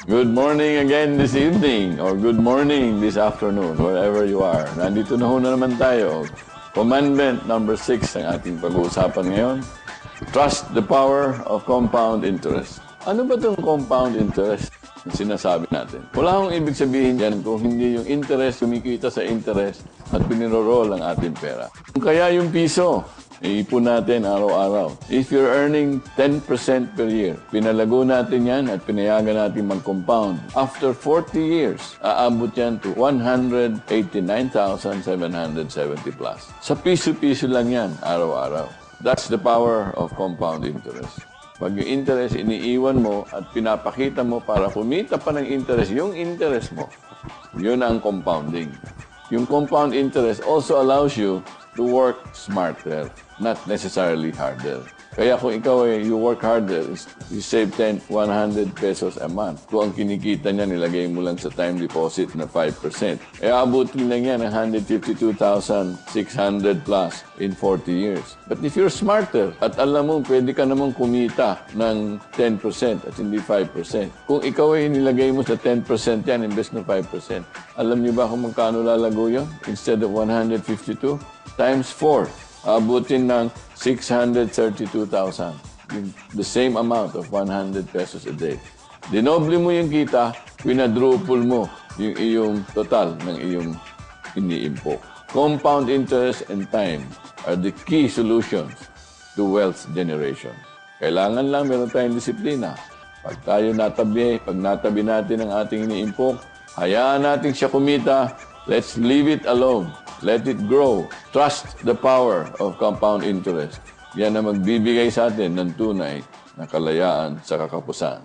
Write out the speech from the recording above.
Good morning again this evening or good morning this afternoon, wherever you are. Nandito na ho na naman tayo. Commandment number 6 ang ating pag-uusapan ngayon. Trust the power of compound interest. Ano ba itong compound interest na sinasabi natin? Wala akong ibig sabihin yan kung hindi yung interest, kumikita sa interest at piniroroll ang ating pera. Kaya yung piso, iipon natin araw-araw. If you're earning 10% per year, pinalago natin yan at pinayagan natin mag-compound. After 40 years, aabot yan to 189,770 plus. Sa piso-piso lang yan, araw-araw. That's the power of compound interest. Pag yung interest, iniiwan mo at pinapakita mo para kumita pa ng interest, yung interest mo, yun ang compounding. Yung compound interest also allows you to work smarter, not necessarily harder. Kaya kung ikaw you work harder, you save 100 pesos a month. Kung ang kinikita niya, nilagay mo lang sa time deposit na 5%. Abutin lang yan ng 152,600 plus in 40 years. But if you're smarter at alam mo, pwede ka namang kumita ng 10% at hindi 5%. Kung ikaw nilagay mo sa 10% yan, imbes na 5%. Alam niyo ba kung magkano lalago yun? Instead of 152 times 4. Abutin ng 632,000. The same amount of 100 pesos a day. Dinoble mo yung kita, pinadruple mo yung iyong total ng iyong iniimpok. Compound interest and time are the key solutions to wealth generation. Kailangan lang meron tayong disiplina. Pag tayo natabi, pag natabi natin ang ating iniimpok, hayaan natin siya kumita, let's leave it alone. Let it grow. Trust the power of compound interest. Yan ang magbibigay sa atin ng tunay na kalayaan sa kakapusan.